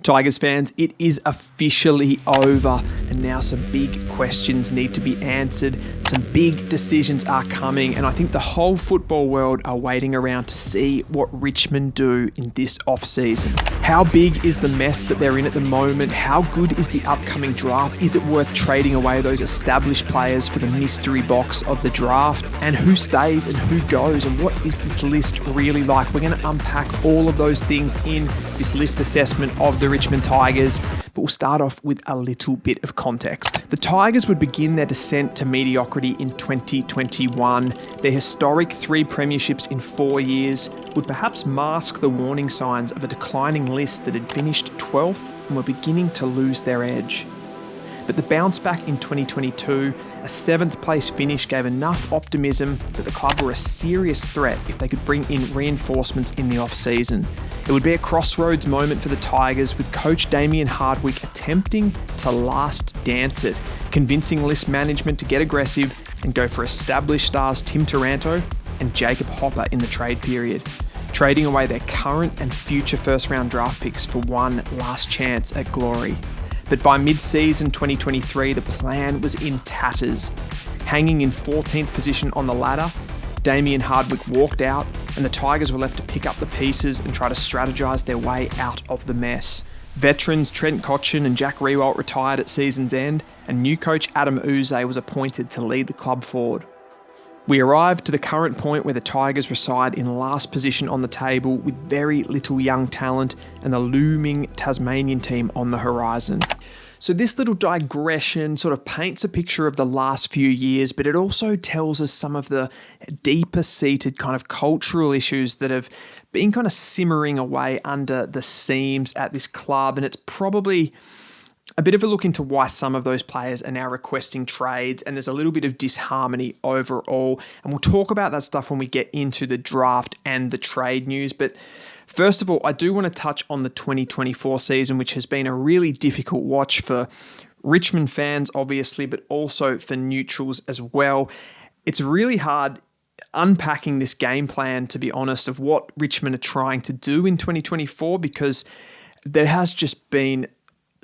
Tigers fans, it is officially over, and now some big questions need to be answered. Some big decisions are coming, and I think the whole football world are waiting around to see what Richmond do in this off-season. How big is the mess that they're in at the moment? How good is the upcoming draft? Is it worth trading away those established players for the mystery box of the draft? And who stays and who goes? And what is this list really like? We're going to unpack all of those things in this list assessment of the Richmond Tigers, but we'll start off with a little bit of context. The Tigers would begin their descent to mediocrity in 2021. Their historic 3 premierships in 4 years would perhaps mask the warning signs of a declining list that had finished 12th and were beginning to lose their edge. But the bounce back in 2022, a 7th place finish gave enough optimism that the club were a serious threat if they could bring in reinforcements in the off-season. It would be a crossroads moment for the Tigers, with coach Damien Hardwick attempting to last dance it, convincing list management to get aggressive and go for established stars Tim Taranto and Jacob Hopper in the trade period, trading away their current and future first-round draft picks for one last chance at glory. But by mid-season 2023, the plan was in tatters. Hanging in 14th position on the ladder, Damien Hardwick walked out, and the Tigers were left to pick up the pieces and try to strategise their way out of the mess. Veterans Trent Cotchin and Jack Riewoldt retired at season's end, and new coach Adam Uze was appointed to lead the club forward. We arrived to the current point where the Tigers reside in last position on the table, with very little young talent and the looming Tasmanian team on the horizon. So this little digression sort of paints a picture of the last few years, but it also tells us some of the deeper seated kind of cultural issues that have been kind of simmering away under the seams at this club. And it's probably a bit of a look into why some of those players are now requesting trades, and there's a little bit of disharmony overall. And we'll talk about that stuff when we get into the draft and the trade news. But first of all, I do want to touch on the 2024 season, which has been a really difficult watch for Richmond fans, obviously, but also for neutrals as well. It's really hard unpacking this game plan, to be honest, of what Richmond are trying to do in 2024, because there has just been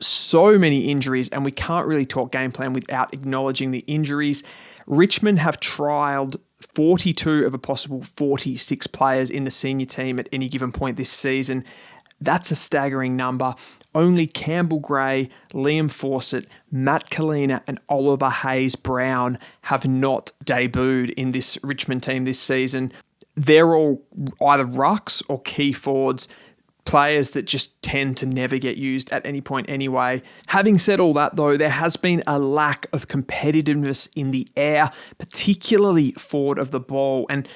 so many injuries, and we can't really talk game plan without acknowledging the injuries. Richmond have trialled 42 of a possible 46 players in the senior team at any given point this season. That's a staggering number. Only Campbell Gray, Liam Fawcett, Matt Kalina and Oliver Hayes-Brown have not debuted in this Richmond team this season. They're all either rucks or key forwards, players that just tend to never get used at any point anyway. Having said all that, though, there has been a lack of competitiveness in the air, particularly forward of the ball, and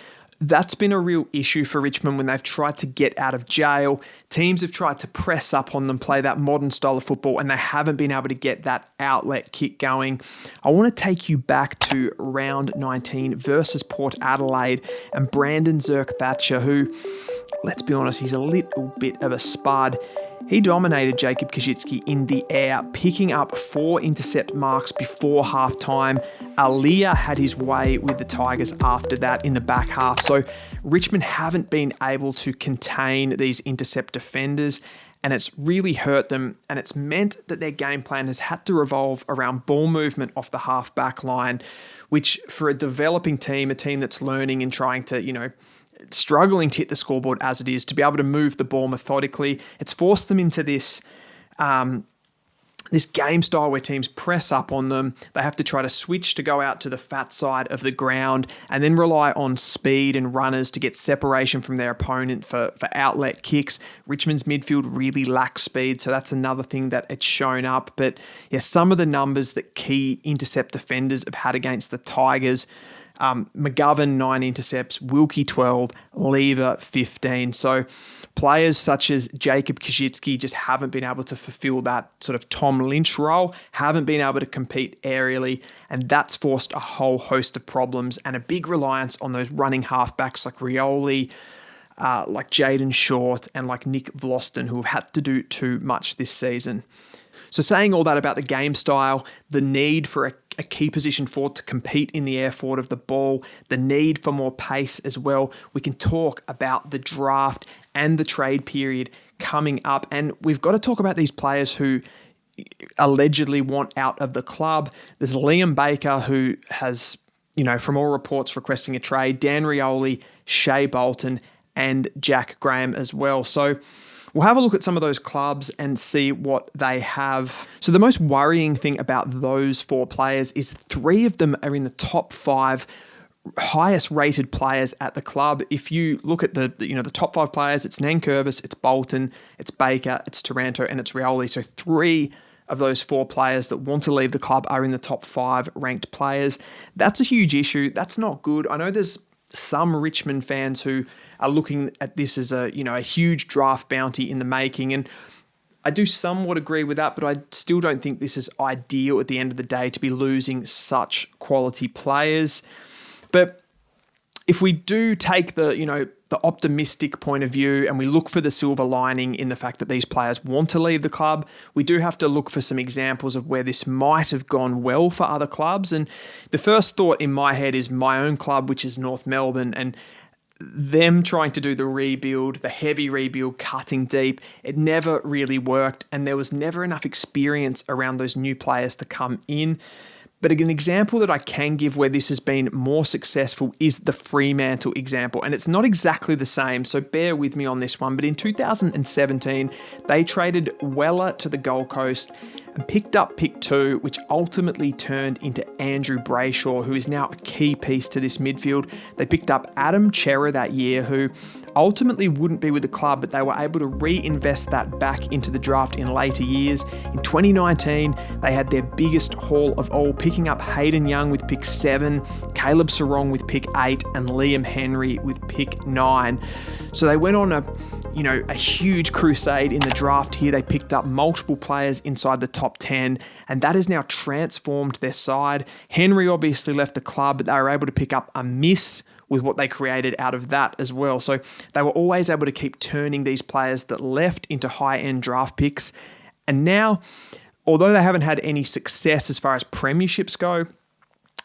that's been a real issue for Richmond when they've tried to get out of jail. Teams have tried to press up on them, play that modern style of football, and they haven't been able to get that outlet kick going. I want to take you back to round 19 versus Port Adelaide and Brandon Zerk-Thatcher, who, let's be honest, he's a little bit of a spud. He dominated Jacob Koschitzke in the air, picking up 4 intercept marks before halftime. Aaliyah had his way with the Tigers after that in the back half. So Richmond haven't been able to contain these intercept defenders, and it's really hurt them. And it's meant that their game plan has had to revolve around ball movement off the half-back line, which for a developing team, a team that's learning and trying to, struggling to hit the scoreboard as it is, to be able to move the ball methodically, it's forced them into this this game style where teams press up on them. They have to try to switch to go out to the fat side of the ground and then rely on speed and runners to get separation from their opponent for outlet kicks. Richmond's midfield really lacks speed, so that's another thing that it's shown up. But yeah, some of the numbers that key intercept defenders have had against the Tigers: McGovern 9 intercepts, Wilkie 12, Lever 15. So players such as Jacob Koschitzke just haven't been able to fulfill that sort of Tom Lynch role, haven't been able to compete aerially, and that's forced a whole host of problems and a big reliance on those running halfbacks like Rioli, like Jaden Short and like Nick Vlosten, who have had to do too much this season. So saying all that about the game style, the need for a key position forward to compete in the air forward of the ball, the need for more pace as well, we can talk about the draft and the trade period coming up. And we've got to talk about these players who allegedly want out of the club. There's Liam Baker, who has, from all reports, requesting a trade. Dan Rioli, Shai Bolton, and Jack Graham as well. So we'll have a look at some of those clubs and see what they have. So the most worrying thing about those 4 players is 3 of them are in the top 5 highest rated players at the club. If you look at the top 5 players, it's Nankervis, it's Bolton, it's Baker, it's Taranto, and it's Rioli. So 3 of those 4 players that want to leave the club are in the top 5 ranked players. That's a huge issue. That's not good. I know there's some Richmond fans who are looking at this as a huge draft bounty in the making, and I do somewhat agree with that, but I still don't think this is ideal at the end of the day to be losing such quality players. But if we do take the optimistic point of view and we look for the silver lining in the fact that these players want to leave the club, we do have to look for some examples of where this might have gone well for other clubs. And the first thought in my head is my own club, which is North Melbourne, and them trying to do the rebuild, the heavy rebuild, cutting deep. It never really worked, and there was never enough experience around those new players to come in. But an example that I can give where this has been more successful is the Fremantle example. And it's not exactly the same, so bear with me on this one. But in 2017, they traded Weller to the Gold Coast and picked up pick 2, which ultimately turned into Andrew Brayshaw, who is now a key piece to this midfield. They picked up Adam Chera that year, who ultimately wouldn't be with the club, but they were able to reinvest that back into the draft in later years. In 2019, they had their biggest haul of all, picking up Hayden Young with pick 7, Caleb Sarong with pick 8, and Liam Henry with pick 9. So they went on a huge crusade in the draft here. They picked up multiple players inside the top 10, and that has now transformed their side. Henry obviously left the club, but they were able to pick up a miss with what they created out of that as well. So they were always able to keep turning these players that left into high-end draft picks. And now, although they haven't had any success as far as premierships go,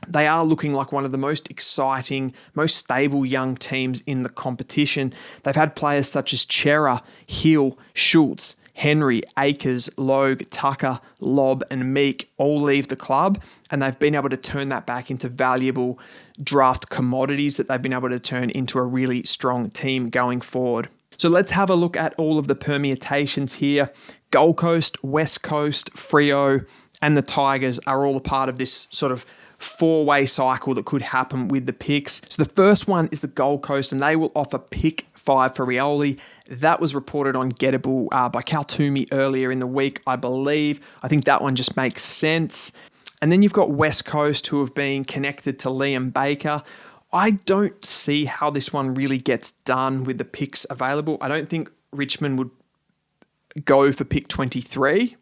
they are looking like one of the most exciting, most stable young teams in the competition. They've had players such as Chera, Hill, Schultz, Henry, Akers, Logue, Tucker, Lobb, and Meek all leave the club, and they've been able to turn that back into valuable draft commodities that they've been able to turn into a really strong team going forward. So let's have a look at all of the permutations here. Gold Coast, West Coast, Freo, and the Tigers are all a part of this sort of 4-way cycle that could happen with the picks. So the first one is the Gold Coast, and they will offer pick 5 for Rioli. That was reported on Gettable by Cal Toomey earlier in the week, I believe. I think that one just makes sense. And then you've got West Coast, who have been connected to Liam Baker. I don't see how this one really gets done with the picks available. I don't think Richmond would go for pick 23.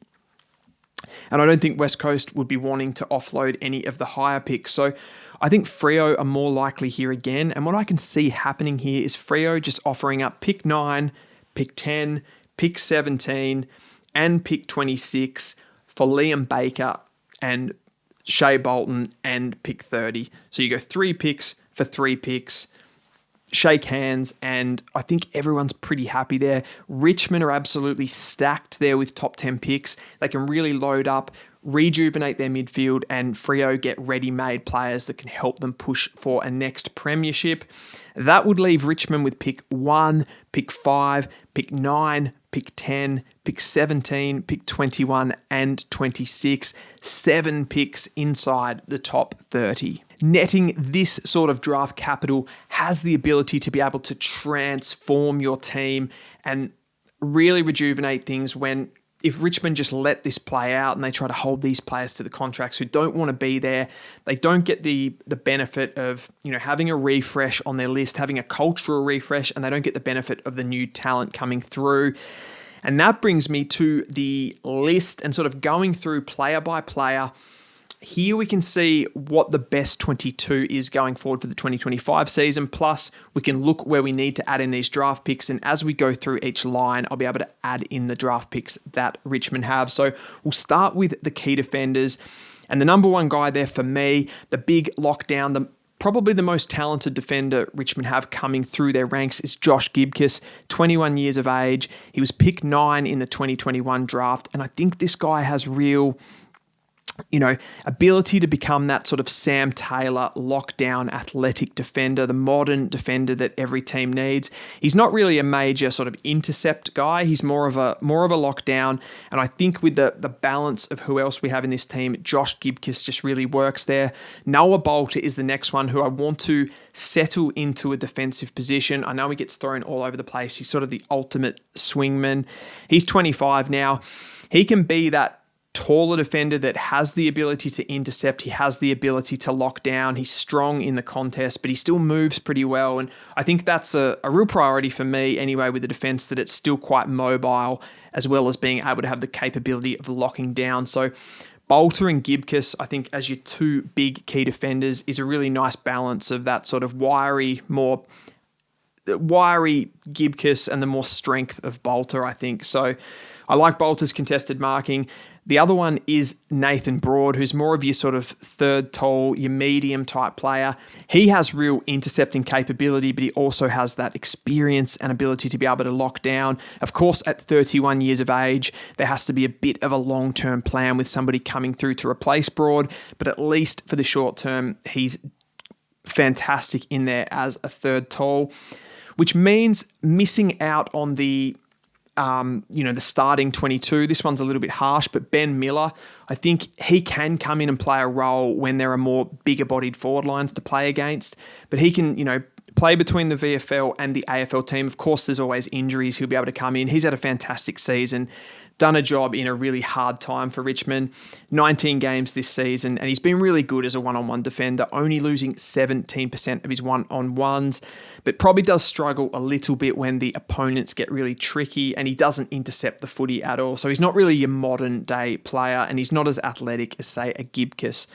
And I don't think West Coast would be wanting to offload any of the higher picks. So I think Freo are more likely here again. And what I can see happening here is Freo just offering up pick 9, pick 10, pick 17, and pick 26 for Liam Baker and Shai Bolton and pick 30. So you go 3 picks for 3 picks. Shake hands, and I think everyone's pretty happy there. Richmond are absolutely stacked there with top 10 picks. They can really load up, rejuvenate their midfield, and Freo get ready-made players that can help them push for a next premiership. That would leave Richmond with pick 1, pick 5, pick 9, pick 10, pick 17, pick 21, and 26. 7 picks inside the top 30. Netting this sort of draft capital has the ability to be able to transform your team and really rejuvenate things when, if Richmond just let this play out and they try to hold these players to the contracts who don't want to be there, they don't get the benefit of, having a refresh on their list, having a cultural refresh, and they don't get the benefit of the new talent coming through. And that brings me to the list and sort of going through player by player. Here we can see what the best 22 is going forward for the 2025 season. Plus, we can look where we need to add in these draft picks. And as we go through each line, I'll be able to add in the draft picks that Richmond have. So we'll start with the key defenders. And the number one guy there for me, the big lockdown, Probably the most talented defender Richmond have coming through their ranks is Josh Gibcus, 21 years of age. He was picked 9 in the 2021 draft, and I think this guy has real ability to become that sort of Sam Taylor lockdown athletic defender, the modern defender that every team needs. He's not really a major sort of intercept guy. He's more of a lockdown. And I think with the balance of who else we have in this team, Josh Gibcus just really works there. Noah Bolter is the next one who I want to settle into a defensive position. I know he gets thrown all over the place. He's sort of the ultimate swingman. He's 25 now. He can be that taller defender that has the ability to intercept. He has the ability to lock down. He's strong in the contest, but he still moves pretty well. And I think that's a real priority for me anyway with the defense, that it's still quite mobile as well as being able to have the capability of locking down. So Bolter and Gibcus, I think as your two big key defenders, is a really nice balance of that sort of wiry Gibcus and the more strength of Bolter, I think. So I like Bolter's contested marking. The other one is Nathan Broad, who's more of your sort of third tall, your medium type player. He has real intercepting capability, but he also has that experience and ability to be able to lock down. Of course, at 31 years of age, there has to be a bit of a long-term plan with somebody coming through to replace Broad, but at least for the short term, he's fantastic in there as a third tall, which means missing out on the starting 22. This one's a little bit harsh, but Ben Miller, I think he can come in and play a role when there are more bigger-bodied forward lines to play against. But he can, play between the VFL and the AFL team. Of course, there's always injuries. He'll be able to come in. He's had a fantastic season, done a job in a really hard time for Richmond. 19 games this season, and he's been really good as a one-on-one defender, only losing 17% of his one-on-ones, but probably does struggle a little bit when the opponents get really tricky, and he doesn't intercept the footy at all. So he's not really your modern-day player, and he's not as athletic as, say, a Gibcus.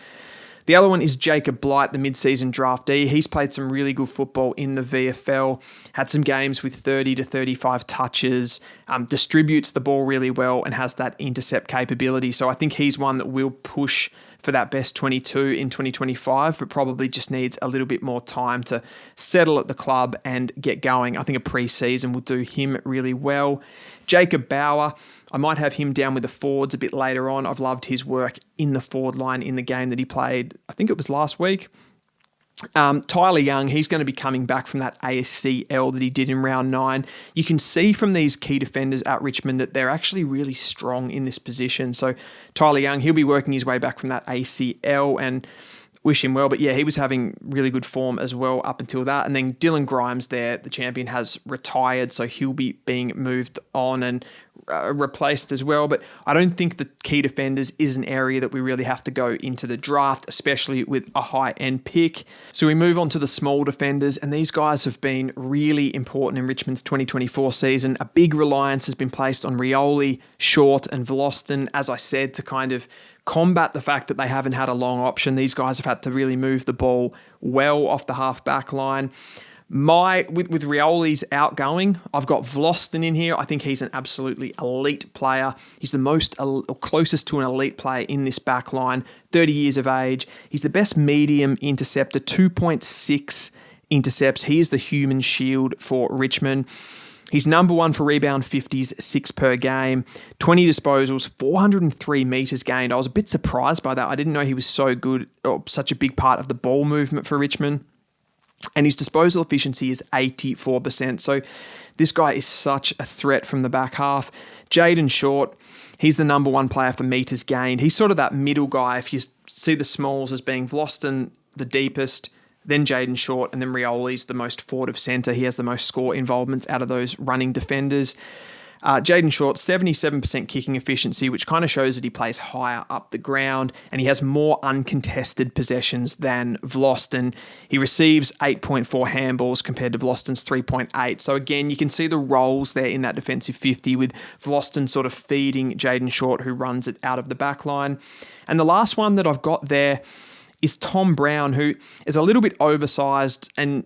The other one is Jacob Blight, the mid-season draftee. He's played some really good football in the VFL, had some games with 30 to 35 touches, distributes the ball really well and has that intercept capability. So I think he's one that will push for that best 22 in 2025, but probably just needs a little bit more time to settle at the club and get going. I think a pre-season will do him really well. Jacob Bauer, I might have him down with the forwards a bit later on. I've loved his work in the forward line in the game that he played, I think it was last week. Tyler Young, he's going to be coming back from that ASCL that he did in round 9. You can see from these key defenders at Richmond that they're actually really strong in this position. So Tyler Young, he'll be working his way back from that ACL, and wish him well. But yeah, he was having really good form as well up until that. And then Dylan Grimes there, the champion, has retired, so he'll be being moved on and replaced as well. But I don't think the key defenders is an area that we really have to go into the draft, especially with a high-end pick. So we move on to the small defenders, and these guys have been really important in Richmond's 2024 season. A big reliance has been placed on Rioli, Short and Vloston, as I said, to kind of combat the fact that they haven't had a long option. These guys have had to really move the ball well off the half-back line. With Rioli's outgoing, I've got Vloston in here. I think he's an absolutely elite player. He's the most closest to an elite player in this back line, 30 years of age. He's the best medium interceptor, 2.6 intercepts. He is the human shield for Richmond. He's number 1 for rebound 50s, 6 per game, 20 disposals, 403 metres gained. I was a bit surprised by that. I didn't know he was so good, or such a big part of the ball movement for Richmond. And his disposal efficiency is 84%. So this guy is such a threat from the back half. Jaden Short, he's the number 1 player for metres gained. He's sort of that middle guy. If you see the smalls as being Vloston the deepest, then Jaden Short, and then Rioli's the most forward of centre. He has the most score involvements out of those running defenders. Jaden Short, 77% kicking efficiency, which kind of shows that he plays higher up the ground, and he has more uncontested possessions than Vloston. He receives 8.4 handballs compared to Vloston's 3.8. So again, you can see the roles there in that defensive 50 with Vloston sort of feeding Jaden Short, who runs it out of the back line. And the last one that I've got there is Tom Brown, who is a little bit oversized and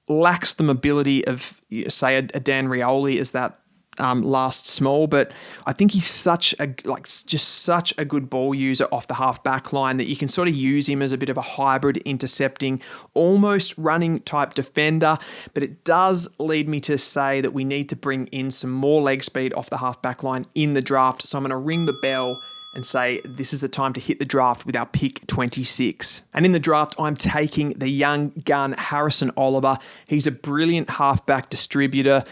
lacks the mobility of, say, a Dan Rioli as that last small, but I think he's such a good ball user off the half back line that you can sort of use him as a bit of a hybrid intercepting, almost running type defender. But it does lead me to say that we need to bring in some more leg speed off the half back line in the draft. So I'm going to ring the bell and say this is the time to hit the draft with our pick 26. And in the draft, I'm taking the young gun Harrison Oliver. He's a brilliant halfback distributor,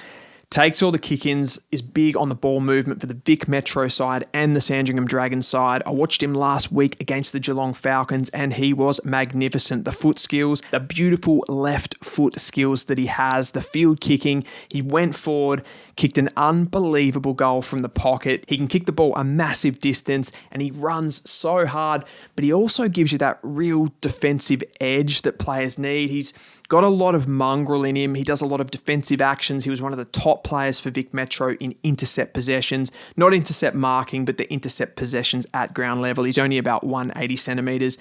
takes all the kick-ins, is big on the ball movement for the Vic Metro side and the Sandringham Dragons side. I watched him last week against the Geelong Falcons and he was magnificent. The foot skills, the beautiful left foot skills that he has, the field kicking, he went forward, kicked an unbelievable goal from the pocket. He can kick the ball a massive distance and he runs so hard, but he also gives you that real defensive edge that players need. He's got a lot of mongrel in him. He does a lot of defensive actions. He was one of the top players for Vic Metro in intercept possessions, not intercept marking, but the intercept possessions at ground level. He's only about 180 centimetres.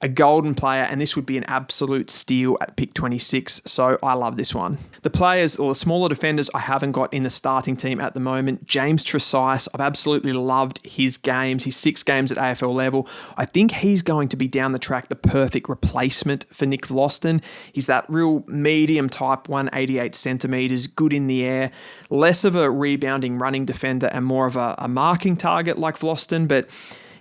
A golden player, and this would be an absolute steal at pick 26, so I love this one. The players, or the smaller defenders, I haven't got in the starting team at the moment. James Tresize, I've absolutely loved his games. His 6 games at AFL level. I think he's going to be down the track the perfect replacement for Nick Vlosten. He's that real medium type, 188 centimetres, good in the air, less of a rebounding running defender and more of a marking target like Vlosten, but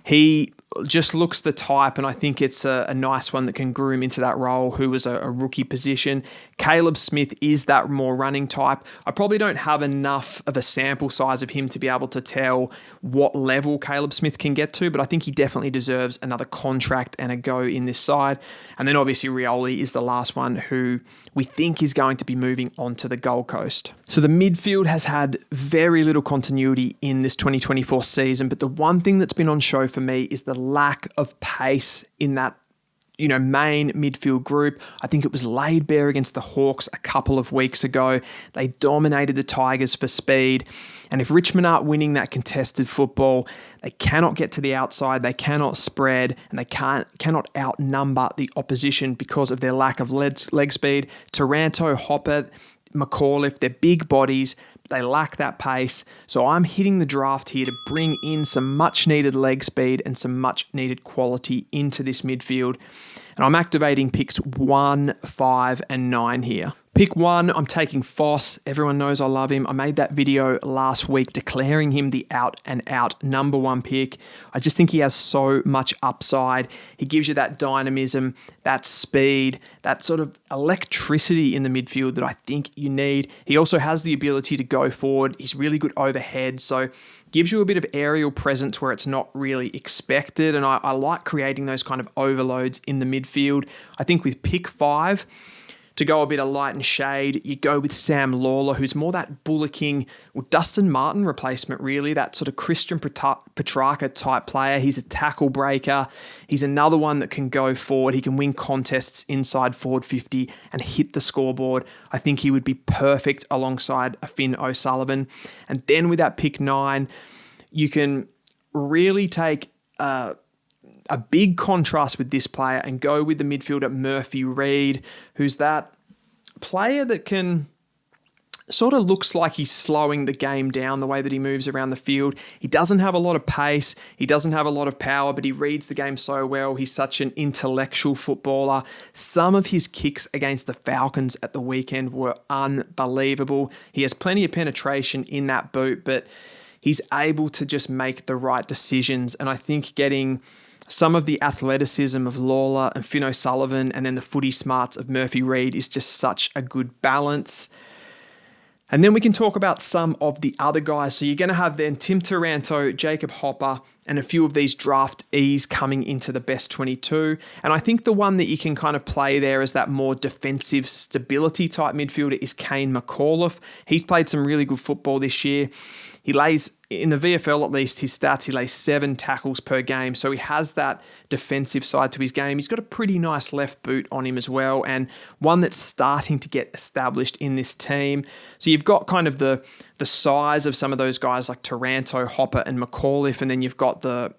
he just looks the type, and I think it's a nice one that can groom into that role, who was a rookie position. Caleb Smith is that more running type. I probably don't have enough of a sample size of him to be able to tell what level Caleb Smith can get to, but I think he definitely deserves another contract and a go in this side. And then obviously Rioli is the last one who we think is going to be moving on to the Gold Coast. So the midfield has had very little continuity in this 2024 season, but the one thing that's been on show for me is the lack of pace in that main midfield group. I think it was laid bare against the Hawks a couple of weeks ago. They dominated the Tigers for speed. And if Richmond aren't winning that contested football, they cannot get to the outside, they cannot spread, and they cannot outnumber the opposition because of their lack of leg speed. Taranto, Hopper, McAuliffe, they're big bodies. They lack that pace. So I'm hitting the draft here to bring in some much needed leg speed and some much needed quality into this midfield. And I'm activating picks 1, 5, and 9 here. Pick 1, I'm taking Foss. Everyone knows I love him. I made that video last week declaring him the out-and-out number 1 pick. I just think he has so much upside. He gives you that dynamism, that speed, that sort of electricity in the midfield that I think you need. He also has the ability to go forward. He's really good overhead, so gives you a bit of aerial presence where it's not really expected, and I like creating those kind of overloads in the midfield. I think with pick 5, to go a bit of light and shade, you go with Sam Lawler, who's more that bullocking, Dustin Martin replacement, really, that sort of Christian Petrarca type player. He's a tackle breaker. He's another one that can go forward. He can win contests inside forward 50 and hit the scoreboard. I think he would be perfect alongside a Finn O'Sullivan. And then with that pick 9, you can really take a big contrast with this player and go with the midfielder Murphy Reid, who's that player that can sort of looks like he's slowing the game down the way that he moves around the field. He doesn't have a lot of pace. He doesn't have a lot of power, but he reads the game so well. He's such an intellectual footballer. Some of his kicks against the Falcons at the weekend were unbelievable. He has plenty of penetration in that boot, but he's able to just make the right decisions. And I think getting some of the athleticism of Lawler and Finn O'Sullivan and then the footy smarts of Murphy Reid is just such a good balance. And then we can talk about some of the other guys. So you're going to have then Tim Taranto, Jacob Hopper, and a few of these draftees coming into the best 22. And I think the one that you can kind of play there as that more defensive stability type midfielder is Kane McAuliffe. He's played some really good football this year. He lays, in the VFL at least, his stats, he lays 7 tackles per game. So he has that defensive side to his game. He's got a pretty nice left boot on him as well, and one that's starting to get established in this team. So you've got kind of the size of some of those guys like Taranto, Hopper, and McAuliffe, and then you've got the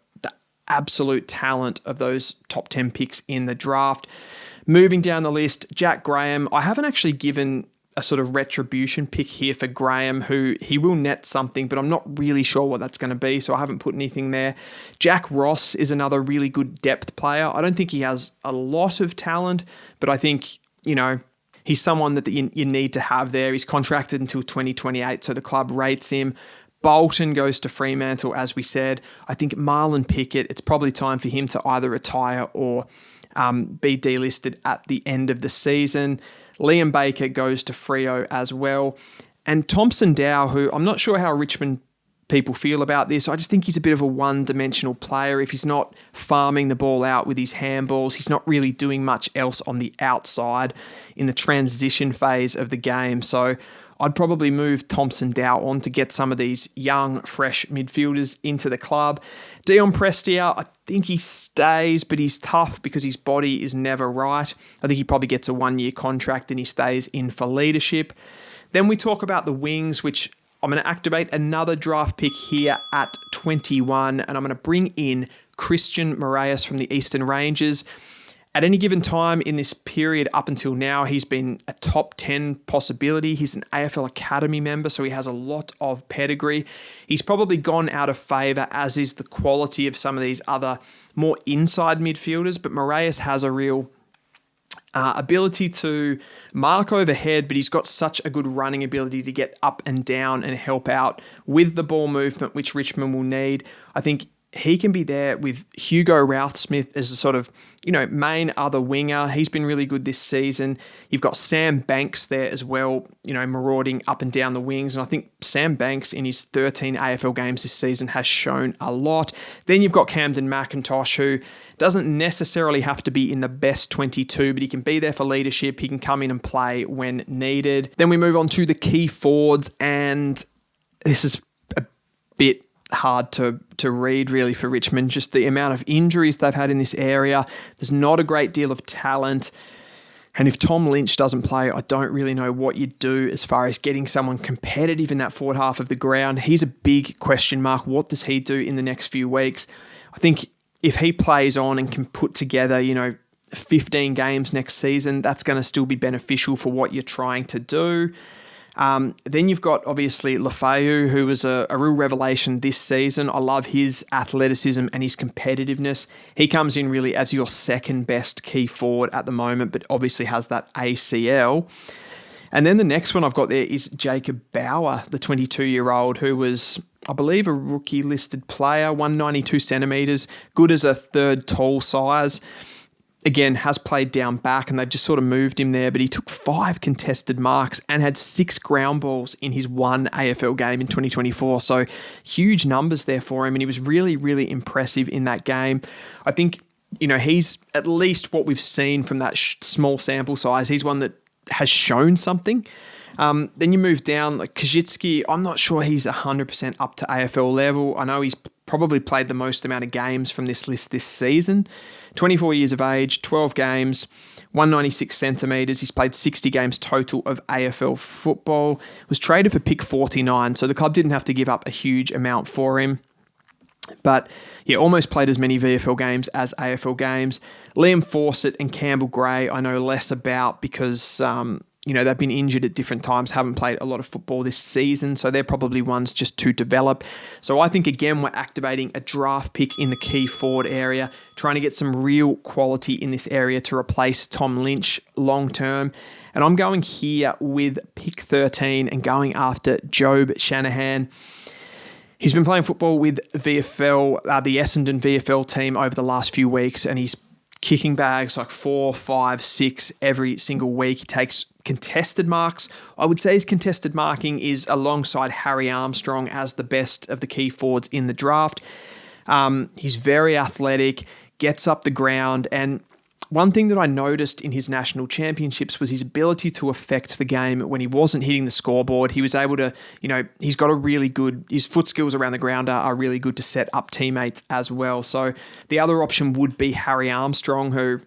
absolute talent of those top 10 picks in the draft. Moving down the list, Jack Graham. I haven't actually given a sort of retribution pick here for Graham, who he will net something, but I'm not really sure what that's going to be, so I haven't put anything there. Jack Ross is another really good depth player. I don't think he has a lot of talent, but I think, he's someone that you need to have there. He's contracted until 2028, so the club rates him. Bolton goes to Fremantle, as we said. I think Marlon Pickett, it's probably time for him to either retire or be delisted at the end of the season. Liam Baker goes to Freo as well. And Thompson Dow, who I'm not sure how Richmond people feel about this. I just think he's a bit of a one-dimensional player. If he's not farming the ball out with his handballs, he's not really doing much else on the outside in the transition phase of the game. So I'd probably move Thompson Dow on to get some of these young, fresh midfielders into the club. Dion Prestia, I think he stays, but he's tough because his body is never right. I think he probably gets a 1-year contract and he stays in for leadership. Then we talk about the wings, which I'm going to activate another draft pick here at 21, and I'm going to bring in Christian Moraes from the Eastern Rangers. At any given time in this period up until now, he's been a top 10 possibility. He's an AFL Academy member, so he has a lot of pedigree. He's probably gone out of favour, as is the quality of some of these other more inside midfielders, but Moraes has a real ability to mark overhead, but he's got such a good running ability to get up and down and help out with the ball movement, which Richmond will need. I think he can be there with Hugo Routhsmith as a sort of, main other winger. He's been really good this season. You've got Sam Banks there as well, marauding up and down the wings. And I think Sam Banks in his 13 AFL games this season has shown a lot. Then you've got Camden McIntosh, who doesn't necessarily have to be in the best 22, but he can be there for leadership. He can come in and play when needed. Then we move on to the key forwards, and this is a bit hard to read really for Richmond. Just the amount of injuries they've had in this area. There's not a great deal of talent. And if Tom Lynch doesn't play, I don't really know what you do as far as getting someone competitive in that forward half of the ground. He's a big question mark. What does he do in the next few weeks? I think if he plays on and can put together, 15 games next season, that's going to still be beneficial for what you're trying to do. Then you've got, obviously, Lafayette, who was a real revelation this season. I love his athleticism and his competitiveness. He comes in really as your second best key forward at the moment, but obviously has that ACL. And then the next one I've got there is Jacob Bauer, the 22-year-old, who was, I believe, a rookie-listed player, 192 centimetres, good as a third tall size. Again, has played down back, and they've just sort of moved him there, but he took 5 contested marks and had 6 ground balls in his one AFL game in 2024. So huge numbers there for him, and he was really, really impressive in that game. I think, he's at least what we've seen from that small sample size. He's one that has shown something. Then you move down, like Kajitsky. I'm not sure he's 100% up to AFL level. I know he's probably played the most amount of games from this list this season. 24 years of age, 12 games, 196 centimetres. He's played 60 games total of AFL football. Was traded for pick 49, so the club didn't have to give up a huge amount for him. But yeah, almost played as many VFL games as AFL games. Liam Fawcett and Campbell Gray I know less about because they've been injured at different times, haven't played a lot of football this season, so they're probably ones just to develop. So I think, again, we're activating a draft pick in the key forward area, trying to get some real quality in this area to replace Tom Lynch long term. And I'm going here with pick 13 and going after Job Shanahan. He's been playing football with VFL, the Essendon VFL team over the last few weeks, and he's kicking bags like 4, 5, 6 every single week. He takes contested marks. I would say his contested marking is alongside Harry Armstrong as the best of the key forwards in the draft. He's very athletic, gets up the ground, and one thing that I noticed in his national championships was his ability to affect the game when he wasn't hitting the scoreboard. He was able to, he's got his foot skills around the ground are really good to set up teammates as well. So the other option would be Harry Armstrong, who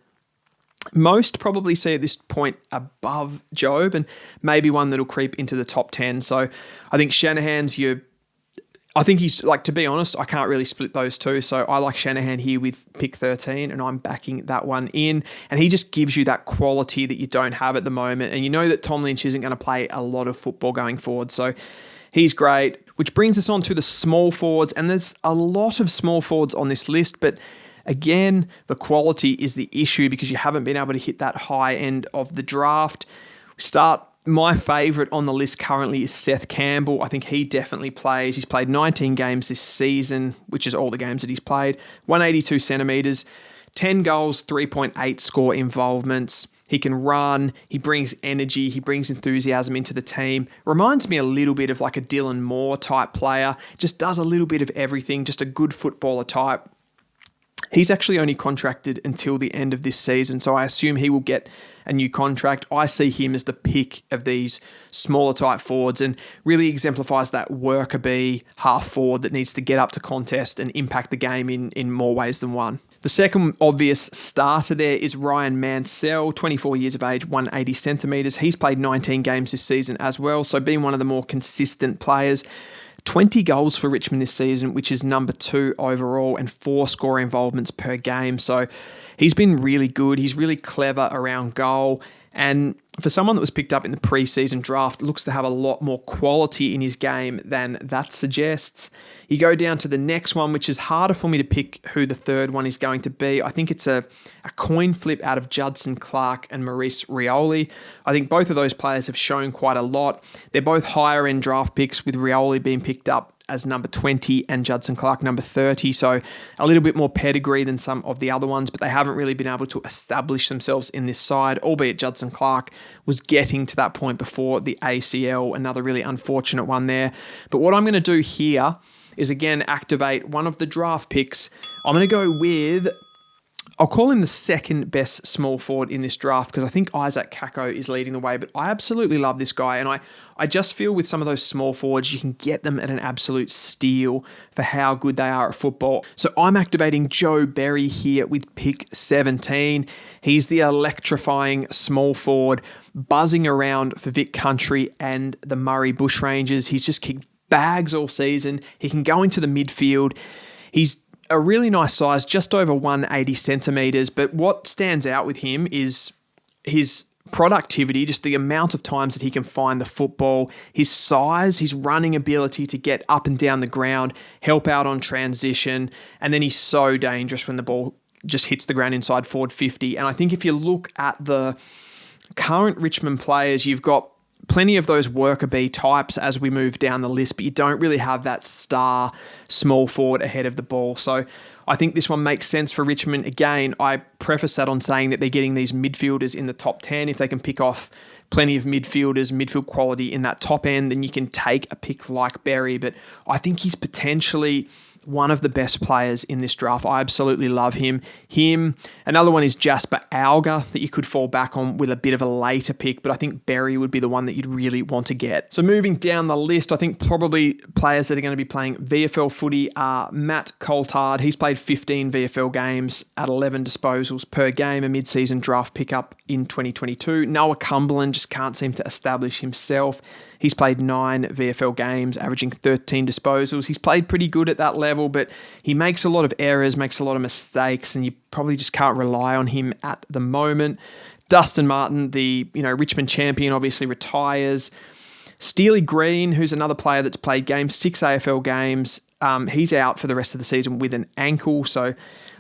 most probably see at this point above Job, and maybe one that'll creep into the top 10. So I think Shanahan's I think he's, like, to be honest, I can't really split those two. So I like Shanahan here with pick 13, and I'm backing that one in. And he just gives you that quality that you don't have at the moment. And you know that Tom Lynch isn't going to play a lot of football going forward. So he's great, which brings us on to the small forwards. And there's a lot of small forwards on this list, but again, the quality is the issue because you haven't been able to hit that high end of the draft. My favourite on the list currently is Seth Campbell. I think he definitely plays. He's played 19 games this season, which is all the games that he's played. 182 centimetres, 10 goals, 3.8 score involvements. He can run. He brings energy. He brings enthusiasm into the team. Reminds me a little bit of like a Dylan Moore type player. Just does a little bit of everything. Just a good footballer type. He's actually only contracted until the end of this season, so I assume he will get a new contract. I see him as the pick of these smaller type forwards and really exemplifies that worker bee half forward that needs to get up to contest and impact the game in more ways than one. The second obvious starter there is Ryan Mansell, 24 years of age, 180 centimetres. He's played 19 games this season as well, so being one of the more consistent players. 20 goals for Richmond this season, which is number 2 overall, and 4 score involvements per game. So he's been really good. He's really clever around goal. And for someone that was picked up in the preseason draft, looks to have a lot more quality in his game than that suggests. You go down to the next one, which is harder for me to pick who the third one is going to be. I think it's a coin flip out of Judson Clark and Maurice Rioli. I think both of those players have shown quite a lot. They're both higher end draft picks, with Rioli being picked up as number 20 and Judson Clark number 30. So a little bit more pedigree than some of the other ones, but they haven't really been able to establish themselves in this side, albeit Judson Clark was getting to that point before the ACL, another really unfortunate one there. But what I'm going to do here is, again, activate one of the draft picks. I'm going to go with, I'll call him the second best small forward in this draft because I think Isaac Kako is leading the way, but I absolutely love this guy, and I just feel with some of those small forwards, you can get them at an absolute steal for how good they are at football. So I'm activating Joe Berry here with pick 17. He's the electrifying small forward, buzzing around for Vic Country and the Murray Bushrangers. He's just kicked bags all season. He can go into the midfield. He's a really nice size, just over 180 centimetres, but what stands out with him is his productivity, just the amount of times that he can find the football, his size, his running ability to get up and down the ground, help out on transition, and then he's so dangerous when the ball just hits the ground inside forward 50. And I think if you look at the current Richmond players, you've got plenty of those worker bee types as we move down the list, but you don't really have that star small forward ahead of the ball. So I think this one makes sense for Richmond. Again, I preface that on saying that they're getting these midfielders in the top 10. If they can pick off plenty of midfielders, midfield quality in that top end, then you can take a pick like Berry. But I think he's potentially one of the best players in this draft. I absolutely love him. Another one is Jasper Alger that you could fall back on with a bit of a later pick, but I think Berry would be the one that you'd really want to get. So moving down the list, I think probably players that are going to be playing VFL footy are Matt Coulthard. He's played 15 VFL games at 11 disposals per game, a mid-season draft pickup in 2022. Noah Cumberland just can't seem to establish himself. He's played 9 VFL games, averaging 13 disposals. He's played pretty good at that level, but he makes a lot of errors, makes a lot of mistakes, and you probably just can't rely on him at the moment. Dustin Martin, the Richmond champion, obviously retires. Steely Green, who's another player that's played games, 6 AFL games. He's out for the rest of the season with an ankle, so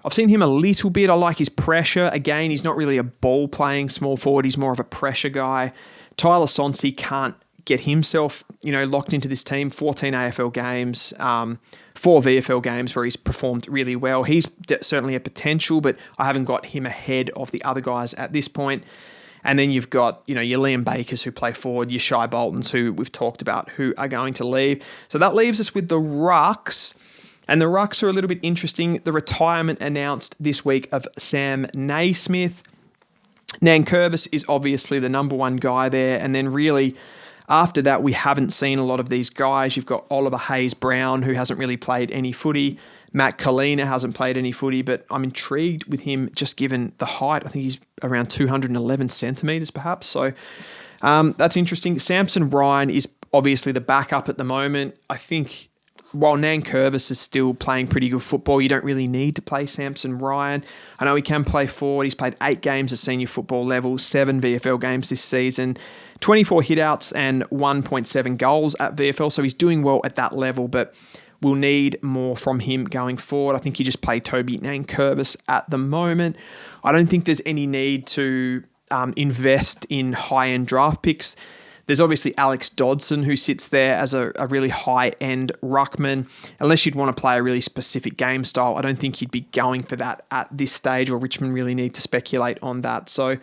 I've seen him a little bit. I like his pressure. Again, he's not really a ball-playing small forward. He's more of a pressure guy. Tyler Sonsi can't get himself, locked into this team. 14 AFL games, 4 VFL games where he's performed really well. He's certainly a potential, but I haven't got him ahead of the other guys at this point. And then you've got, your Liam Bakers who play forward, your Shai Boltons who we've talked about who are going to leave. So that leaves us with the Rucks. And the Rucks are a little bit interesting. The retirement announced this week of Sam Naismith. Nankervis is obviously the number one guy there. And then really, after that, we haven't seen a lot of these guys. You've got Oliver Hayes-Brown, who hasn't really played any footy. Matt Kalina hasn't played any footy, but I'm intrigued with him just given the height. I think he's around 211 centimetres perhaps. So that's interesting. Samson Ryan is obviously the backup at the moment. I think while Nankervis is still playing pretty good football, you don't really need to play Samson Ryan. I know he can play forward. He's played 8 games at senior football level, 7 VFL games this season, 24 hitouts and 1.7 goals at VFL. So he's doing well at that level, but we'll need more from him going forward. I think you just play Toby Nankervis at the moment. I don't think there's any need to invest in high-end draft picks. There's obviously Alex Dodson, who sits there as a really high-end ruckman. Unless you'd want to play a really specific game style, I don't think you'd be going for that at this stage, or Richmond really need to speculate on that. So I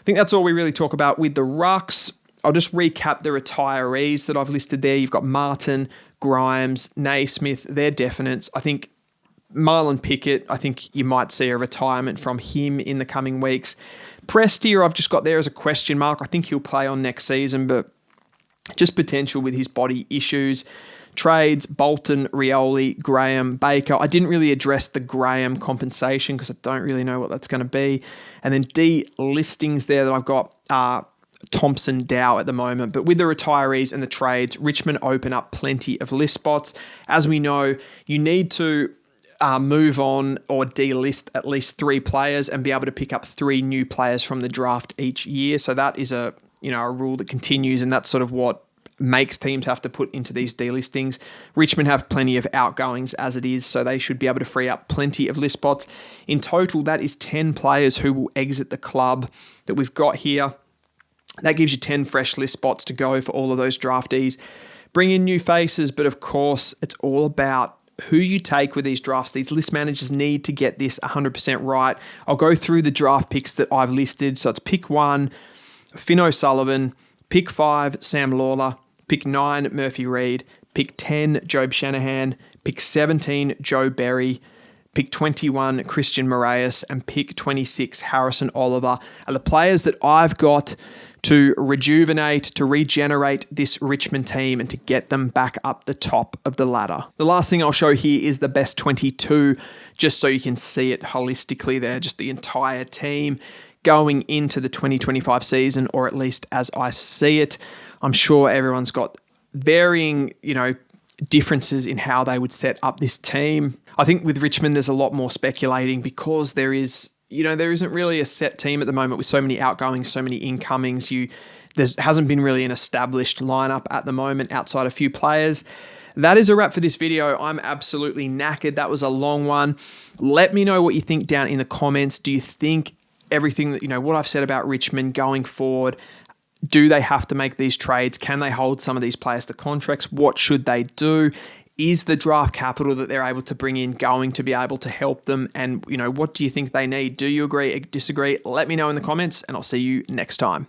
think that's all we really talk about with the rucks. I'll just recap the retirees that I've listed there. You've got Martin, Grimes, Naismith. They're definites. I think Marlon Pickett, I think you might see a retirement from him in the coming weeks. Prestia, I've just got there as a question mark. I think he'll play on next season, but just potential with his body issues. Trades, Bolton, Rioli, Graham, Baker. I didn't really address the Graham compensation because I don't really know what that's going to be. And then delistings there that I've got Thompson, Dow at the moment. But with the retirees and the trades, Richmond open up plenty of list spots. As we know, you need to move on or delist at least 3 players and be able to pick up 3 new players from the draft each year. So that is a rule that continues, and that's sort of what makes teams have to put into these delistings. Richmond have plenty of outgoings as it is, so they should be able to free up plenty of list spots. In total, that is 10 players who will exit the club that we've got here. That gives you 10 fresh list spots to go for all of those draftees. Bring in new faces, but of course, it's all about who you take with these drafts. These list managers need to get this 100% right. I'll go through the draft picks that I've listed. So it's pick 1, Finn O'Sullivan, pick 5, Sam Lawler, pick 9, Murphy Reid, pick 10, Job Shanahan, pick 17, Joe Berry, pick 21, Christian Moraes, and pick 26, Harrison Oliver are the players that I've got to rejuvenate, to regenerate this Richmond team and to get them back up the top of the ladder. The last thing I'll show here is the best 22, just so you can see it holistically there, just the entire team going into the 2025 season, or at least as I see it. I'm sure everyone's got varying, differences in how they would set up this team. I think with Richmond, there's a lot more speculating because there isn't really a set team at the moment with so many outgoings, so many incomings. There hasn't been really an established lineup at the moment outside a few players. That is a wrap for this video. I'm absolutely knackered. That was a long one. Let me know what you think down in the comments. Do you think everything that, what I've said about Richmond going forward, do they have to make these trades? Can they hold some of these players to contracts? What should they do? Is the draft capital that they're able to bring in going to be able to help them? And, what do you think they need? Do you agree, disagree? Let me know in the comments, and I'll see you next time.